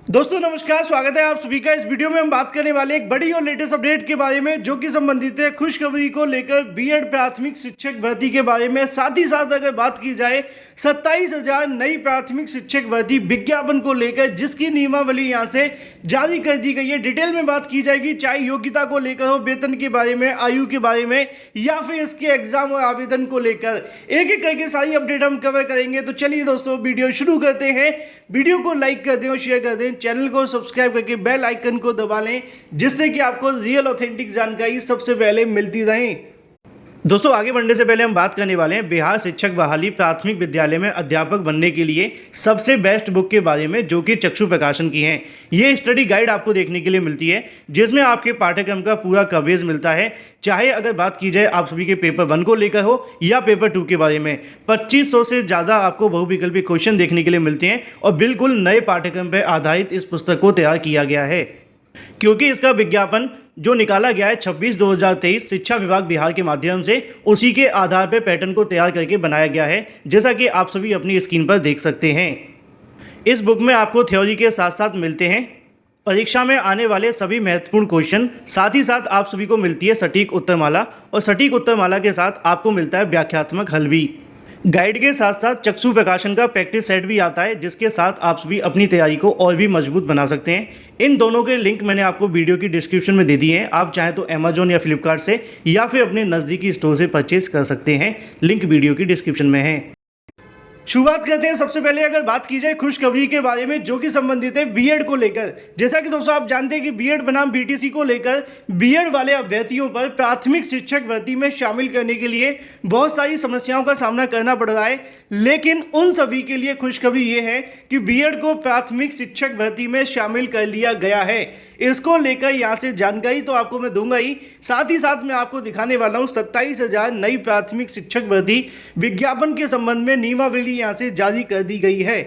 दोस्तों नमस्कार, स्वागत है आप सभी का। इस वीडियो में हम बात करने वाले एक बड़ी और लेटेस्ट अपडेट के बारे में जो कि संबंधित है खुशखबरी को लेकर बीएड प्राथमिक शिक्षक भर्ती के बारे में। साथ ही साथ अगर बात की जाए 27,000 नई प्राथमिक शिक्षक भर्ती विज्ञापन को लेकर जिसकी नियमावली यहां से जारी कर दी गई है। डिटेल में बात की जाएगी, चाहे योग्यता को लेकर हो, वेतन के बारे में, आयु के बारे में या फिर इसके एग्जाम और आवेदन को लेकर एक एक करके सारी अपडेट हम कवर करेंगे। तो चलिए दोस्तों वीडियो शुरू करते हैं। वीडियो को लाइक कर दें और शेयर कर दें, चैनल को सब्सक्राइब करके बेल आइकन को दबा लें जिससे कि आपको रियल ऑथेंटिक जानकारी सबसे पहले मिलती रहे। दोस्तों आगे बढ़ने से पहले हम बात करने वाले हैं बिहार शिक्षक बहाली प्राथमिक विद्यालय में अध्यापक बनने के लिए सबसे बेस्ट बुक के बारे में, जो कि चक्षु प्रकाशन की है। ये स्टडी गाइड आपको देखने के लिए मिलती है जिसमें आपके पाठ्यक्रम का पूरा कवरेज मिलता है। चाहे अगर बात की जाए आप सभी के पेपर 1 को लेकर हो या पेपर 2 के बारे में, 2500 से ज़्यादा आपको बहुविकल्पी क्वेश्चन देखने के लिए मिलते हैं और बिल्कुल नए पाठ्यक्रम पर आधारित इस पुस्तक को तैयार किया गया है। क्योंकि इसका विज्ञापन जो निकाला गया है 26/2023 शिक्षा विभाग बिहार के माध्यम से, उसी के आधार पर पैटर्न को तैयार करके बनाया गया है, जैसा कि आप सभी अपनी स्क्रीन पर देख सकते हैं। इस बुक में आपको थ्योरी के साथ साथ मिलते हैं परीक्षा में आने वाले सभी महत्वपूर्ण क्वेश्चन, साथ ही साथ आप सभी को मिलती है सटीक उत्तरमाला और सटीक उत्तरमाला के साथ आपको मिलता है व्याख्यात्मक हल भी। गाइड के साथ साथ चक्षु प्रकाशन का प्रैक्टिस सेट भी आता है जिसके साथ आप सभी अपनी तैयारी को और भी मजबूत बना सकते हैं। इन दोनों के लिंक मैंने आपको वीडियो की डिस्क्रिप्शन में दे दिए हैं। आप चाहें तो अमेजोन या फ्लिपकार्ट से या फिर अपने नज़दीकी स्टोर से परचेज कर सकते हैं। लिंक वीडियो की डिस्क्रिप्शन में है। शुरुआत करते हैं। सबसे पहले अगर बात की जाए खुशखबरी के बारे में जो कि संबंधित है बीएड को लेकर। जैसा कि दोस्तों आप जानते हैं कि बीएड बनाम बीटीसी को लेकर बीएड वाले अभ्यर्थियों पर प्राथमिक शिक्षक भर्ती में शामिल करने के लिए बहुत सारी समस्याओं का सामना करना पड़ रहा है, लेकिन उन सभी के लिए खुशखबरी ये है कि बीएड को प्राथमिक शिक्षक भर्ती में शामिल कर लिया गया है। इसको लेकर यहाँ से जानकारी तो आपको मैं दूंगा ही, साथ ही साथ मैं आपको दिखाने वाला हूँ 27,000 नई प्राथमिक शिक्षक भर्ती विज्ञापन के संबंध में नियमावली यहाँ से जारी कर दी गई है।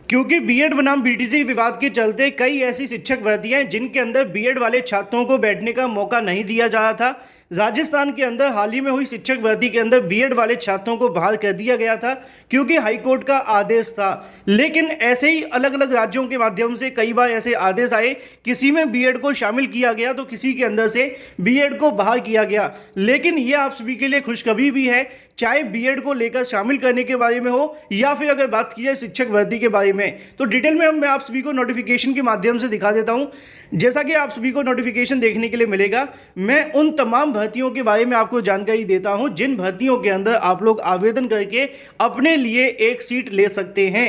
क्योंकि बीएड बनाम बीटीसी विवाद के चलते कई ऐसी शिक्षक भर्तियां हैं जिनके अंदर बीएड वाले छात्रों को बैठने का मौका नहीं दिया जा रहा था। राजस्थान के अंदर हाल ही में हुई शिक्षक भर्ती के अंदर बीएड वाले छात्रों को बाहर कर दिया गया था क्योंकि हाईकोर्ट का आदेश था। लेकिन ऐसे ही अलग अलग राज्यों के माध्यम से कई बार ऐसे आदेश आए, किसी में बीएड को शामिल किया गया तो किसी के अंदर से बीएड को बाहर किया गया। लेकिन ये आप सभी के लिए खुशखबरी भी है, चाहे बीएड को लेकर शामिल करने के बारे में हो या फिर अगर बात की जाए शिक्षक भर्ती के बारे में, तो डिटेल में मैं आप सभी को नोटिफिकेशन के माध्यम से दिखा देता हूं। जैसा कि आप सभी को नोटिफिकेशन देखने के लिए मिलेगा, मैं उन तमाम भर्तियों के बारे में आपको जानकारी देता हूं जिन भर्तियों के अंदर आप लोग आवेदन करके अपने लिए एक सीट ले सकते हैं।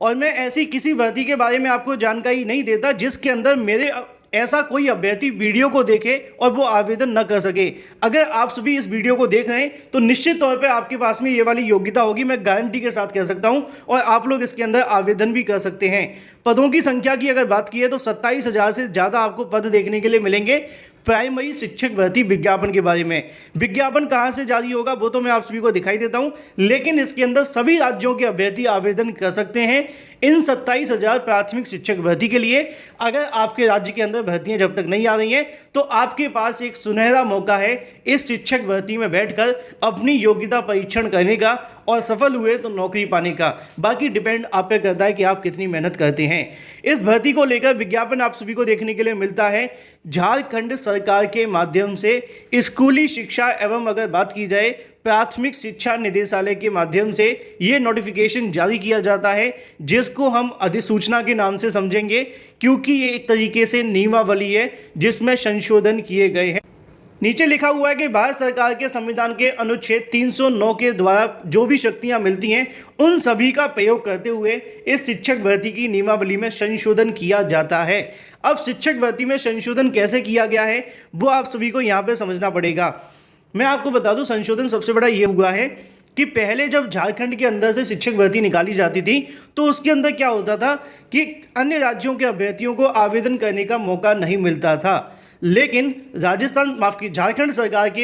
और मैं ऐसी किसी भर्ती के बारे में आपको जानकारी नहीं देता जिसके अंदर मेरे ऐसा कोई अभ्यर्थी वीडियो को देखे और वो आवेदन न कर सके। अगर आप सभी इस वीडियो को देख रहे हैं तो निश्चित तौर पे आपके पास में ये वाली योग्यता होगी, मैं गारंटी के साथ कह सकता हूं, और आप लोग इसके अंदर आवेदन भी कर सकते हैं। पदों की संख्या की अगर बात की है तो 27,000 से ज़्यादा आपको पद देखने के लिए मिलेंगे प्राइमरी शिक्षक भर्ती विज्ञापन के बारे में। विज्ञापन कहां से जारी होगा वो तो मैं आप सभी को दिखाई देता हूं, लेकिन इसके अंदर सभी राज्यों के अभ्यर्थी आवेदन कर सकते हैं इन 27,000 प्राथमिक शिक्षक भर्ती के लिए। अगर आपके राज्य के अंदर भर्तियां जब तक नहीं आ रही हैं तो आपके पास एक सुनहरा मौका है इस शिक्षक भर्ती में बैठकर अपनी योग्यता परीक्षण करने का और सफल हुए तो नौकरी पाने का। बाकी डिपेंड आप पे करता है कि आप कितनी मेहनत करते हैं। इस भर्ती को लेकर विज्ञापन आप सभी को देखने के लिए मिलता है झारखंड सरकार के माध्यम से स्कूली शिक्षा एवं अगर बात की जाए प्राथमिक शिक्षा निदेशालय के माध्यम से ये नोटिफिकेशन जारी किया जाता है, जिसको हम अधिसूचना के नाम से समझेंगे क्योंकि ये एक तरीके से नियमावली है जिसमें संशोधन किए गए हैं। नीचे लिखा हुआ है कि भारत सरकार के संविधान के अनुच्छेद 309 के द्वारा जो भी शक्तियां मिलती हैं उन सभी का प्रयोग करते हुए इस शिक्षक भर्ती की नियमावली में संशोधन किया जाता है। अब शिक्षक भर्ती में संशोधन कैसे किया गया है वो आप सभी को यहाँ पे समझना पड़ेगा। मैं आपको बता दूं, संशोधन सबसे बड़ा ये हुआ है कि पहले जब झारखंड के अंदर से शिक्षक भर्ती निकाली जाती थी तो उसके अंदर क्या होता था कि अन्य राज्यों के अभ्यर्थियों को आवेदन करने का मौका नहीं मिलता था। लेकिन झारखंड सरकार के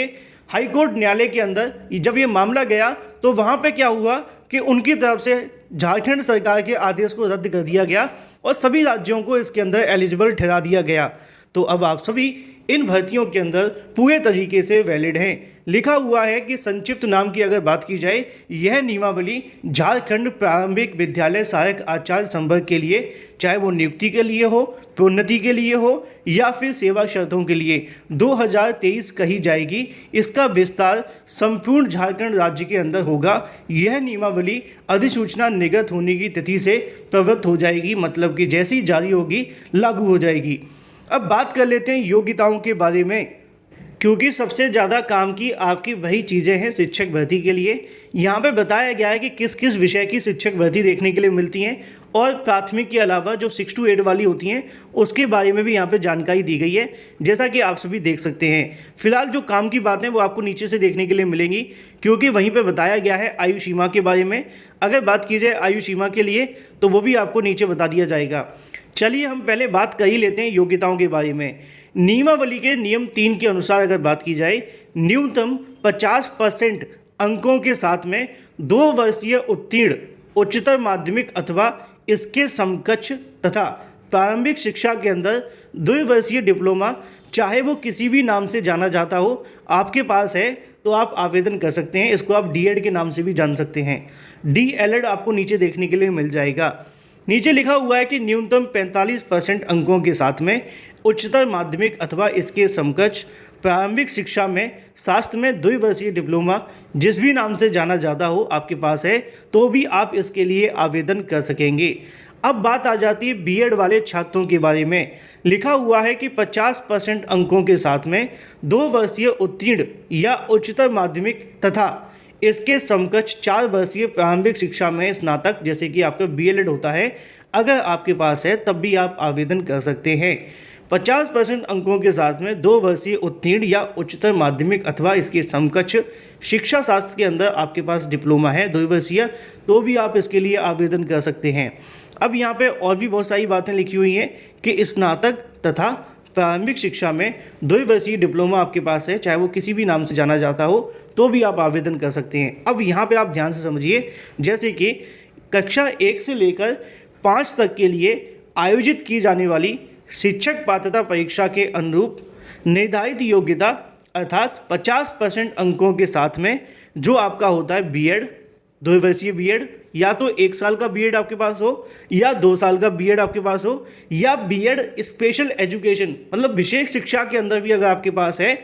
हाईकोर्ट न्यायालय के अंदर जब ये मामला गया तो वहाँ पे क्या हुआ कि उनकी तरफ से झारखंड सरकार के आदेश को रद्द कर दिया गया और सभी राज्यों को इसके अंदर एलिजिबल ठहरा दिया गया। तो अब आप सभी इन भर्तियों के अंदर पूरे तरीके से वैलिड हैं। लिखा हुआ है कि संक्षिप्त नाम की अगर बात की जाए, यह नियमावली झारखंड प्रारंभिक विद्यालय सहायक आचार्य संवर्ग के लिए, चाहे वो नियुक्ति के लिए हो, प्रोन्नति के लिए हो या फिर सेवा शर्तों के लिए 2023 कही जाएगी। इसका विस्तार संपूर्ण झारखंड राज्य के अंदर होगा। यह नियमावली अधिसूचना निर्गत होने की तिथि से प्रवृत्त हो जाएगी, मतलब कि जैसी जारी होगी लागू हो जाएगी। अब बात कर लेते हैं योग्यताओं के बारे में, क्योंकि सबसे ज़्यादा काम की आपकी वही चीज़ें हैं शिक्षक भर्ती के लिए। यहाँ पे बताया गया है कि किस किस विषय की शिक्षक भर्ती देखने के लिए मिलती हैं, और प्राथमिक के अलावा जो 6 to 8 वाली होती हैं उसके बारे में भी यहाँ पे जानकारी दी गई है, जैसा कि आप सभी देख सकते हैं। फिलहाल जो काम की बातें वो आपको नीचे से देखने के लिए मिलेंगी, क्योंकि वहीं पर बताया गया है आयु सीमा के बारे में। अगर बात की जाए आयु सीमा के लिए तो वो भी आपको नीचे बता दिया जाएगा। चलिए हम पहले बात कर ही लेते हैं योग्यताओं के बारे में। नियमावली के नियम 3 के अनुसार अगर बात की जाए, न्यूनतम 50% अंकों के साथ में 2 वर्षीय उत्तीर्ण उच्चतर माध्यमिक अथवा इसके समकक्ष तथा प्रारंभिक शिक्षा के अंदर 2 वर्षीय डिप्लोमा, चाहे वो किसी भी नाम से जाना जाता हो, आपके पास है तो आप आवेदन कर सकते हैं। इसको आप DED के नाम से भी जान सकते हैं। DLED आपको नीचे देखने के लिए मिल जाएगा। नीचे लिखा हुआ है कि न्यूनतम 45% अंकों के साथ में उच्चतर माध्यमिक अथवा इसके समकक्ष प्रारंभिक शिक्षा में शास्त्र में 2 वर्षीय डिप्लोमा जिस भी नाम से जाना जाता हो आपके पास है तो भी आप इसके लिए आवेदन कर सकेंगे। अब बात आ जाती है बीएड वाले छात्रों के बारे में। लिखा हुआ है कि 50% अंकों के साथ में 2 वर्षीय उत्तीर्ण या उच्चतर माध्यमिक तथा इसके समकक्ष 4 वर्षीय प्रारंभिक शिक्षा में स्नातक, जैसे कि आपका BLED होता है, अगर आपके पास है तब भी आप आवेदन कर सकते हैं। 50% अंकों के साथ में 2 वर्षीय उत्तीर्ण या उच्चतर माध्यमिक अथवा इसके समकक्ष शिक्षा शास्त्र के अंदर आपके पास डिप्लोमा है 2 वर्षीय, तो भी आप इसके लिए आवेदन कर सकते हैं। अब यहाँ पे और भी बहुत सारी बातें लिखी हुई हैं कि स्नातक तथा प्रारंभिक शिक्षा में 2 वर्षीय डिप्लोमा आपके पास है, चाहे वो किसी भी नाम से जाना जाता हो, तो भी आप आवेदन कर सकते हैं। अब यहाँ पे आप ध्यान से समझिए, जैसे कि कक्षा 1 से लेकर 5 तक के लिए आयोजित की जाने वाली शिक्षक पात्रता परीक्षा के अनुरूप निर्धारित योग्यता अर्थात 50% अंकों के साथ में जो आपका होता है BED, 2 वर्षीय BED, या तो 1 साल का BED आपके पास हो या 2 साल का BED आपके पास हो, या BED स्पेशल एजुकेशन मतलब विशेष शिक्षा के अंदर भी अगर आपके पास है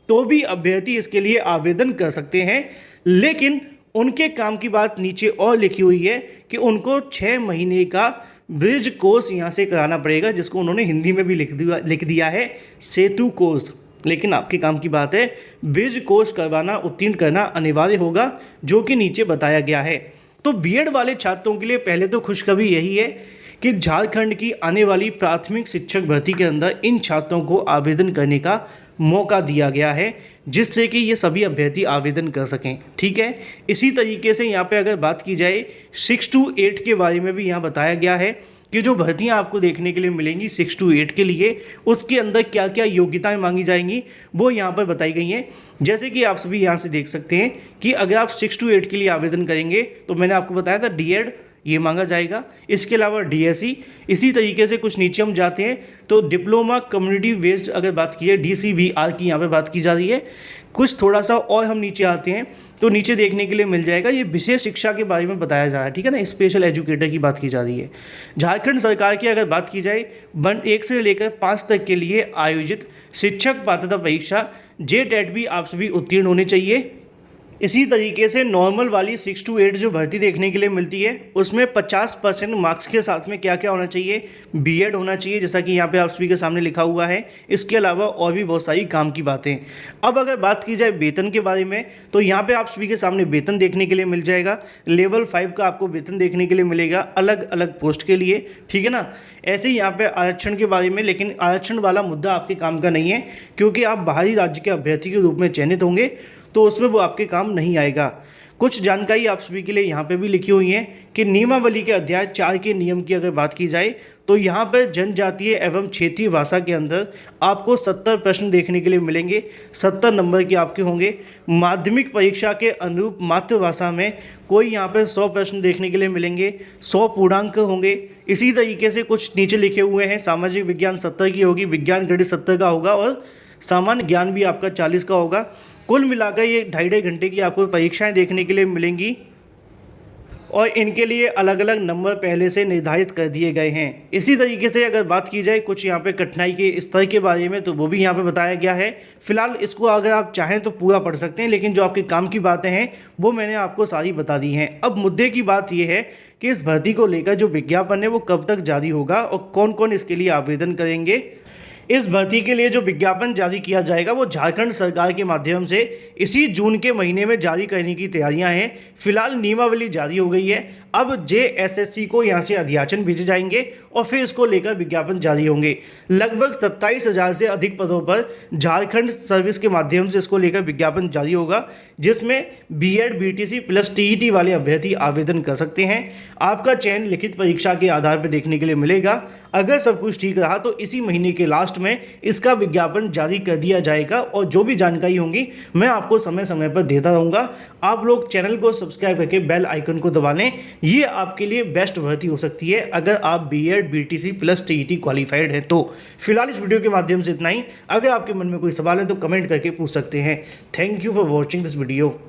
तो भी अभ्यर्थी इसके लिए आवेदन कर सकते हैं। लेकिन उनके काम की बात नीचे और लिखी हुई है कि उनको 6 महीने का ब्रिज कोर्स यहाँ से कराना पड़ेगा, जिसको उन्होंने हिंदी में भी लिख दिया है सेतु कोर्स। लेकिन आपके काम की बात है ब्रिज कोर्स करवाना, उत्तीर्ण करना अनिवार्य होगा, जो कि नीचे बताया गया है। तो BED वाले छात्रों के लिए पहले तो खुशखबरी यही है कि झारखंड की आने वाली प्राथमिक शिक्षक भर्ती के अंदर इन छात्रों को आवेदन करने का मौका दिया गया है, जिससे कि ये सभी अभ्यर्थी आवेदन कर सकें। ठीक है, इसी तरीके से यहाँ पे अगर बात की जाए 6 to 8 के बारे में भी यहाँ बताया गया है कि जो भर्तियाँ आपको देखने के लिए मिलेंगी 6 to 8 के लिए, उसके अंदर क्या क्या योग्यताएं मांगी जाएंगी वो यहाँ पर बताई गई हैं। जैसे कि आप सभी यहाँ से देख सकते हैं कि अगर आप 6 to 8 के लिए आवेदन करेंगे तो मैंने आपको बताया था DED ये मांगा जाएगा, इसके अलावा DSE। इसी तरीके से कुछ नीचे हम जाते हैं तो डिप्लोमा कम्युनिटी बेस्ड अगर बात की है DCBR की यहाँ पे बात की जा रही है। कुछ थोड़ा सा और हम नीचे आते हैं तो नीचे देखने के लिए मिल जाएगा, ये विशेष शिक्षा के बारे में बताया जा रहा है। ठीक है ना, स्पेशल एजुकेटर की बात की जा रही है। झारखंड सरकार की अगर बात की जाए 1 से लेकर 5 तक के लिए आयोजित शिक्षक पात्रता परीक्षा JTET भी आप सभी उत्तीर्ण होने चाहिए। इसी तरीके से नॉर्मल वाली 6 to 8 जो भर्ती देखने के लिए मिलती है उसमें 50% मार्क्स के साथ में क्या क्या होना चाहिए, BED होना चाहिए, जैसा कि यहाँ पे आप सभी के सामने लिखा हुआ है। इसके अलावा और भी बहुत सारी काम की बातें। अब अगर बात की जाए वेतन के बारे में तो यहाँ पे आप सभी के सामने वेतन देखने के लिए मिल जाएगा। लेवल 5 का आपको वेतन देखने के लिए मिलेगा अलग अलग पोस्ट के लिए। ठीक है ना, ऐसे ही यहाँ पे आरक्षण के बारे में, लेकिन आरक्षण वाला मुद्दा आपके काम का नहीं है, क्योंकि आप बाहरी राज्य के अभ्यर्थी के रूप में चयनित होंगे तो उसमें वो आपके काम नहीं आएगा। कुछ जानकारी आप सभी के लिए यहाँ पे भी लिखी हुई है कि नियमावली के अध्याय 4 के नियम की अगर बात की जाए तो यहाँ पर जनजातीय एवं क्षेत्रीय भाषा के अंदर आपको 70 प्रश्न देखने के लिए मिलेंगे। 70 नंबर के आपके होंगे। माध्यमिक परीक्षा के अनुरूप मातृभाषा में कोई यहाँ पर 100 प्रश्न देखने के लिए मिलेंगे, 100 पूर्णांक होंगे। इसी तरीके से कुछ नीचे लिखे हुए हैं, सामाजिक विज्ञान 70 की होगी, विज्ञान गणित 70 का होगा और सामान्य ज्ञान भी आपका 40 का होगा। कुल मिलाकर ये 2.5 घंटे की आपको परीक्षाएं देखने के लिए मिलेंगी और इनके लिए अलग अलग नंबर पहले से निर्धारित कर दिए गए हैं। इसी तरीके से अगर बात की जाए कुछ यहाँ पे कठिनाई के स्तर के बारे में, तो वो भी यहाँ पे बताया गया है। फिलहाल इसको अगर आप चाहें तो पूरा पढ़ सकते हैं, लेकिन जो आपके काम की बातें हैं वो मैंने आपको सारी बता दी हैं। अब मुद्दे की बात ये है कि इस भर्ती को लेकर जो विज्ञापन है वो कब तक जारी होगा और कौन कौन इसके लिए आवेदन करेंगे। इस भर्ती के लिए जो विज्ञापन जारी किया जाएगा वो झारखंड सरकार के माध्यम से इसी जून के महीने में जारी करने की तैयारियां हैं। फिलहाल नियमावली जारी हो गई है। अब JSSC को यहाँ से अध्याचन भेजे जाएंगे और फिर इसको लेकर विज्ञापन जारी होंगे। लगभग 27,000 से अधिक पदों पर झारखंड सर्विस के माध्यम से इसको लेकर विज्ञापन जारी होगा, जिसमें B.Ed BTC प्लस TET वाले अभ्यर्थी आवेदन कर सकते हैं। आपका चयन लिखित परीक्षा के आधार पर देखने के लिए मिलेगा। अगर सब कुछ ठीक रहा तो इसी महीने के लास्ट में इसका विज्ञापन जारी कर दिया जाएगा और जो भी जानकारी होंगी मैं आपको समय समय पर देता रहूँगा। आप लोग चैनल को सब्सक्राइब करके बेल आइकन को दबा लें। ये आपके लिए बेस्ट भर्ती हो सकती है अगर आप B.Ed BTC plus TET qualified हैं तो। फिलहाल इस वीडियो के माध्यम से इतना ही। अगर आपके मन में कोई सवाल है तो कमेंट करके पूछ सकते हैं। Thank you for watching this video.